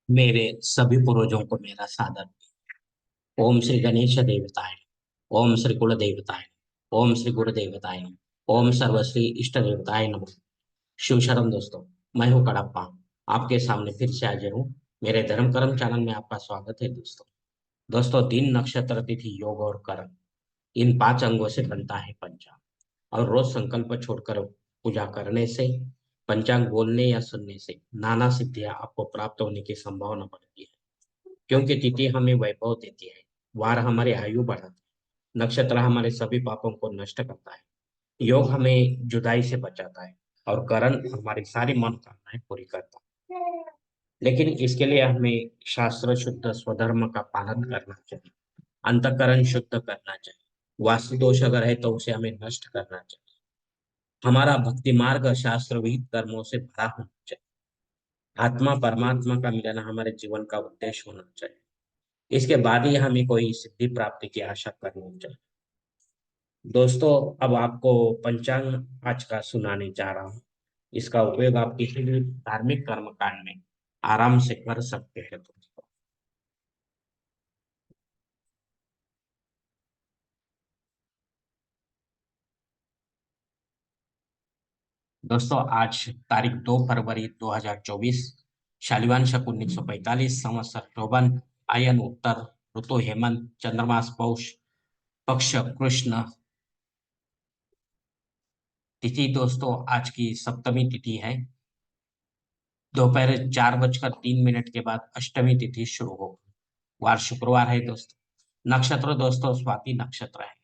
मेरे सभी पूर्वजों को मेरा सादर। ओम श्री गणेश देवताय नमः। ओम श्री कुल देवताय नमः। ओम श्री गुरु देवताय नमः। ओम सर्वश्री इष्ट देवताय नमः। शिव शरण दोस्तों, मैं हूँ कड़प्पा। आपके सामने फिर से हाजिर हूँ। मेरे धर्म कर्म चैनल में आपका स्वागत है दोस्तों। दोस्तों, दिन नक्षत्र तिथि योग और कर्म, इन 5 अंगों से बनता है पंचांग। और रोज संकल्प छोड़कर पूजा करने से, पंचांग बोलने या सुनने से नाना सिद्धियां आपको प्राप्त होने की संभावना बढ़ती है। क्योंकि तिथि हमें वैभव देती है, वार हमारी आयु बढ़ाता है, नक्षत्र हमारे सभी पापों को नष्ट करता है, योग हमें जुदाई से बचाता है, और करण हमारी सारी मनोकामनाएं पूरी करता है। लेकिन इसके लिए हमें शास्त्र शुद्ध स्वधर्म का पालन करना चाहिए, अंतःकरण शुद्ध करना चाहिए। वास्तु दोष अगर है तो उसे हमें नष्ट करना चाहिए। हमारा भक्ति मार्ग शास्त्र विहित कर्मों से भरा होना चाहिए। आत्मा परमात्मा का मिलना हमारे जीवन का उद्देश्य होना चाहिए। इसके बाद ही हमें कोई सिद्धि प्राप्ति की आशा करनी चाहिए। दोस्तों, अब आपको पंचांग आज का सुनाने जा रहा हूँ। इसका उपयोग आप किसी भी धार्मिक कर्म कांड में आराम से कर सकते हैं दोस्तों। दोस्तों, आज तारीख 2 फरवरी 2024, शालिवान शक 1945, संवत्सर शोभन, आयन उत्तर, ऋतु हेमंत, चंद्रमास पौष, पक्ष कृष्ण, तिथि दोस्तों आज की सप्तमी तिथि है। दोपहर 4:03 के बाद अष्टमी तिथि शुरू होगी। वार शुक्रवार है दोस्तों। नक्षत्र दोस्तों स्वाति नक्षत्र है।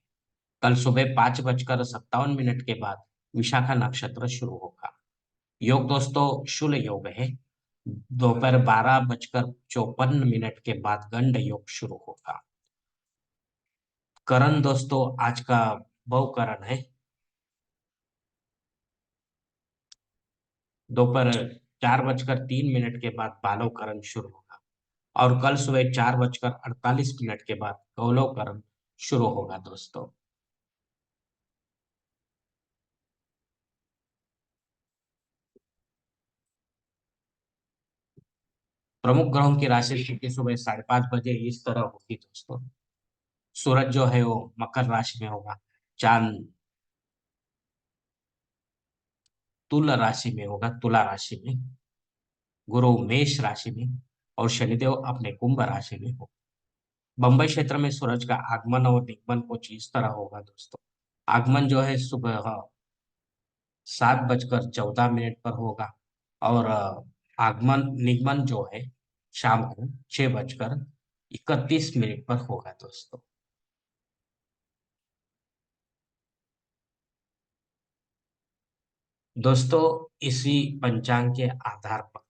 कल सुबह 5:57 के बाद विशाखा नक्षत्र शुरू होगा। योग दोस्तों शूल योग है। दोपहर 12:54 के बाद गंड योग शुरू होगा। करण दोस्तों आज का बहु करण है। दोपहर 4:03 के बाद बालव करण शुरू होगा, और कल सुबह 4:48 के बाद गौलव करण शुरू होगा दोस्तों। प्रमुख ग्रहों की राशि स्थिति सुबह 5:30 इस तरह होगी दोस्तों। सूरज जो है वो मकर राशि में होगा। चांद तुला राशि में होगा, तुला राशि में। गुरु मेष राशि में, और शनिदेव अपने कुंभ राशि में हो। बंबई क्षेत्र में सूरज का आगमन और निगमन कुछ इस तरह होगा दोस्तों। आगमन जो है सुबह 7:14 पर होगा, और आगमन निगमन जो है शाम को 6:31 पर होगा दोस्तों। दोस्तों, इसी पंचांग के आधार पर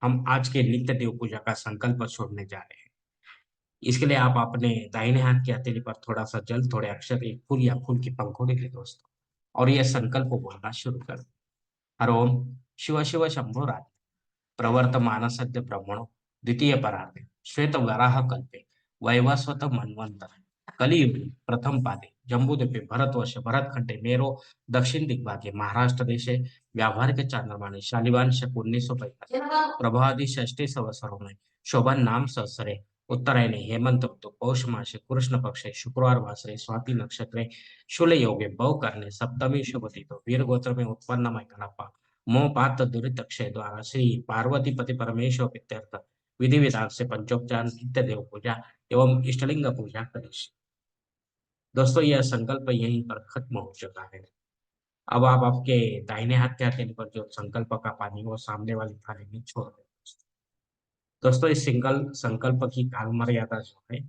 हम आज के नित्य देव पूजा का संकल्प छोड़ने जा रहे हैं। इसके लिए आप अपने दाहिने हाथ की हथेली पर थोड़ा सा जल, थोड़े अक्षर, एक फूल या फूल की पंखुड़ी ले दोस्तों, और यह संकल्प बोलना शुरू कर। हर ओम शिव शिव शंभो राज प्रवर्तमान सद्य ब्रह्मणो द्वितीय परार्धे श्वेत वराह कल्पे वैवस्वत मन्वंतर कलियुगे प्रथम पादे जम्बूद्वीपे भरतवर्ष भरतखंडे मेरो दक्षिण दिग्भागे महाराष्ट्र देशे व्यावहारिक चांद्रमाने शालिवान शक 1945 प्रभादी षष्ठी संवत्सरों में शोभन नाम संवत्सरे उत्तरायणे हेमंत ऋतु पौष मासे कृष्ण पक्षे शुक्रवार वासरे स्वाति नक्षत्रे शूल योगे बहु करने सप्तमी शुभ तिथि वीर गोत्र में उत्पन्न मैं गणपा मोह पात दुरित क्षय द्वारा श्री पार्वती पति परमेश्वर प्रीत्यर्थ विधि विधान से पंचोपचार नित्य देव पूजा एवं इष्टलिंग पूजा करें। दोस्तों, यह संकल्प यहीं पर खत्म हो चुका है। अब आप आपके दाहिने हाथ के हथेली पर जो संकल्प का पानी वो सामने वाली थाली में छोड़ दें। दोस्तों, इस सिंगल संकल्प की काल मर्यादा जो है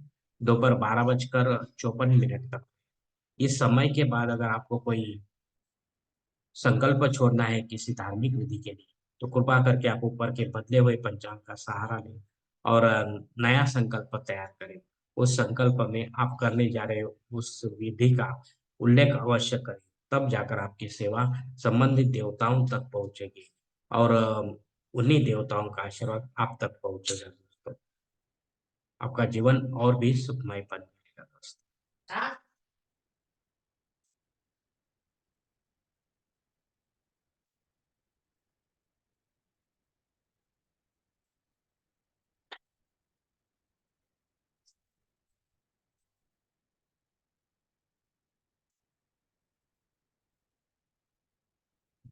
दोपहर 12:54 तक। इस समय के बाद अगर आपको कोई संकल्प छोड़ना है किसी धार्मिक विधि के लिए, तो कृपा करके आप ऊपर के बदले हुए पंचांग का सहारा लें, और नया संकल्प तैयार करें। उस संकल्प में आप करने जा रहे हो उस विधि का उल्लेख अवश्य करें। तब जाकर आपकी सेवा संबंधित देवताओं तक पहुंचेगी, और उन्हीं देवताओं का आशीर्वाद आप तक पहुंचेगा दोस्तों। आपका जीवन और भी सुखमय बन जाएगा दोस्तों।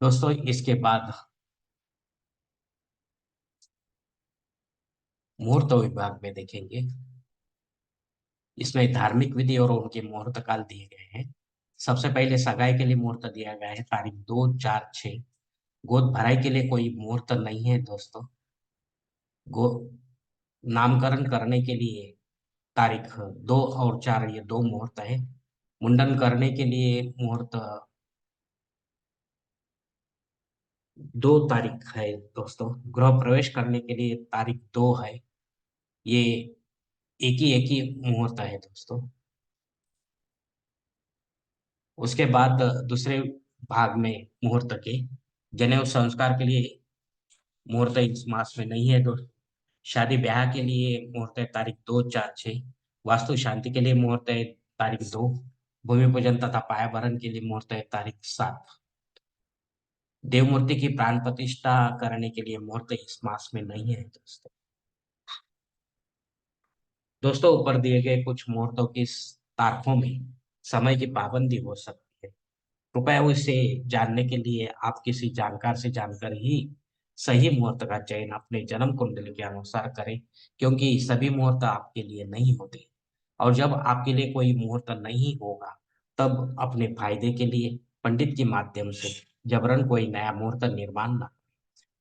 दोस्तों इसके बाद मुहूर्त विभाग में देखेंगे। इसमें धार्मिक विधि और उनके मुहूर्त काल दिए गए हैं। सबसे पहले सगाई के लिए मुहूर्त दिया गया है तारीख 2, 4, 6। गोद भराई के लिए कोई मुहूर्त नहीं है दोस्तों। गो नामकरण करने के लिए तारीख 2 और 4, ये दो मुहूर्त है। मुंडन करने के लिए मुहूर्त 2 तारीख है दोस्तों। गृह प्रवेश करने के लिए तारीख 2 है। ये एक ही मुहूर्त है दोस्तों। उसके बाद दूसरे भाग में मुहूर्त के जनेऊ संस्कार के लिए मुहूर्त इस मास में नहीं है दोस्तों। शादी ब्याह के लिए मुहूर्त है तारीख 2, 4, 6। वास्तु शांति के लिए मुहूर्त है तारीख 2। भूमि पूजन तथा पाया भरण के लिए मुहूर्त है तारीख 7। देव मूर्ति की प्राण प्रतिष्ठा करने के लिए मुहूर्त इस मास में नहीं है दोस्तों। दोस्तों ऊपर दिए गए कुछ मुहूर्तों की तारीखों में समय की पाबंदी हो सकती है। कृपया उसे जानने के लिए आप किसी जानकार से जानकर ही सही मुहूर्त का चयन अपने जन्म कुंडली के अनुसार करें, क्योंकि सभी मुहूर्त आपके लिए नहीं होते। और जब आपके लिए कोई मुहूर्त नहीं होगा, तब अपने फायदे के लिए पंडित के माध्यम से जबरन कोई नया मुहूर्त निर्माण न,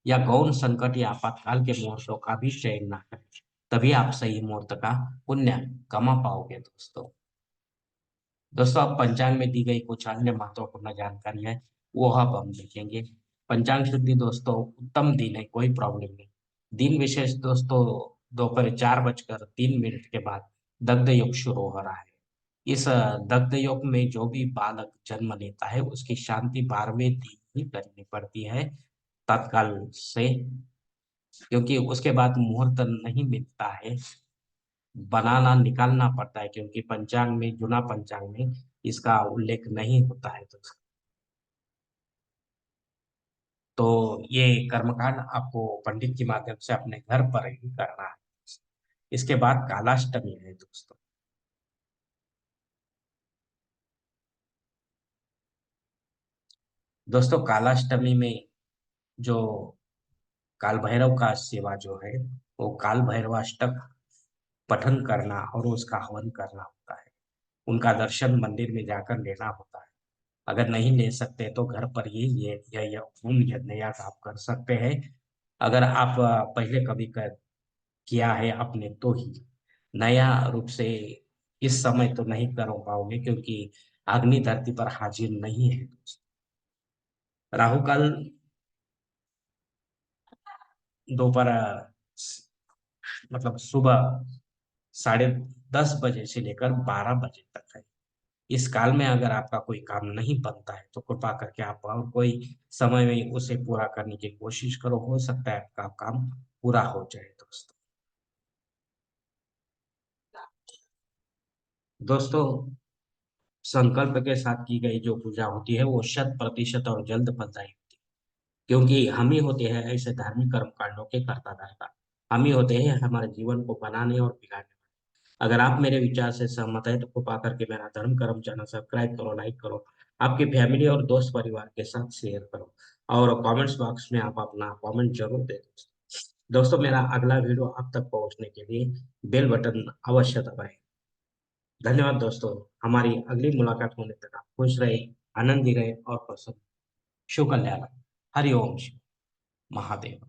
या गौण संकट या आपातकाल के मुहूर्तों का भी चयन न करें। तभी आप सही मुहूर्त का पुण्य कमा पाओगे दोस्तों। दोस्तों अब पंचांग में दी गई कुछ अन्य महत्वपूर्ण जानकारी है, वो अब हम देखेंगे। पंचांग शुद्धि दोस्तों, उत्तम दिन है, कोई प्रॉब्लम नहीं। दिन विशेष दोस्तों, दोपहर 4:03 के बाद दग्ध योग शुरू हो रहा है। इस दग्ध योग में जो भी बालक जन्म लेता है उसकी शांति 12वें दिन ही करनी पड़ती है तत्काल से, क्योंकि उसके बाद मुहूर्त नहीं मिलता है। बनाना निकालना पड़ता है, क्योंकि पंचांग में, जुना पंचांग में इसका उल्लेख नहीं होता है तो ये कर्मकांड आपको पंडित के माध्यम से अपने घर पर ही करना है। इसके बाद कालाष्टमी है दोस्तों। दोस्तों कालाष्टमी में जो काल भैरव का सेवा जो है, वो काल भैरवाष्टक पठन करना और उसका हवन करना होता है। उनका दर्शन मंदिर में जाकर लेना होता है। अगर नहीं ले सकते तो घर पर ही ये होम यज्ञ आप कर सकते हैं। अगर आप पहले कभी किया है आपने तो ही, नया रूप से इस समय तो नहीं कर पाओगे, क्योंकि अग्नि धरती पर हाजिर नहीं है। राहु काल दोपहर मतलब सुबह 10:30 बजे से लेकर 12 बजे तक है। इस काल में अगर आपका कोई काम नहीं बनता है तो कृपा करके आप और कोई समय में उसे पूरा करने की कोशिश करो, हो सकता है आपका काम पूरा हो जाए दोस्तों। दोस्तों संकल्प के साथ की गई जो पूजा होती है वो 100% और जल्द फलदायी होती है, क्योंकि हम ही होते हैं ऐसे धार्मिक कर्म कांडों के कर्ता धर्ता। हम ही होते हैं हमारे जीवन को बनाने और बिगाड़ने। अगर आप मेरे विचार से सहमत है तो कृपा करके मेरा धर्म कर्म चैनल सब्सक्राइब करो, लाइक करो, आपकी फैमिली और दोस्त परिवार के साथ शेयर करो, और कमेंट्स बॉक्स में आप अपना कमेंट जरूर दे दो। दोस्तों मेरा अगला वीडियो आप तक पहुंचने के लिए बेल बटन अवश्य दबाएं। धन्यवाद दोस्तों। हमारी अगली मुलाकात होने तक आप खुश रहे, आनंदी रहे और प्रसन्न। शुभ कल्याण। हरि ओम शिव महादेव।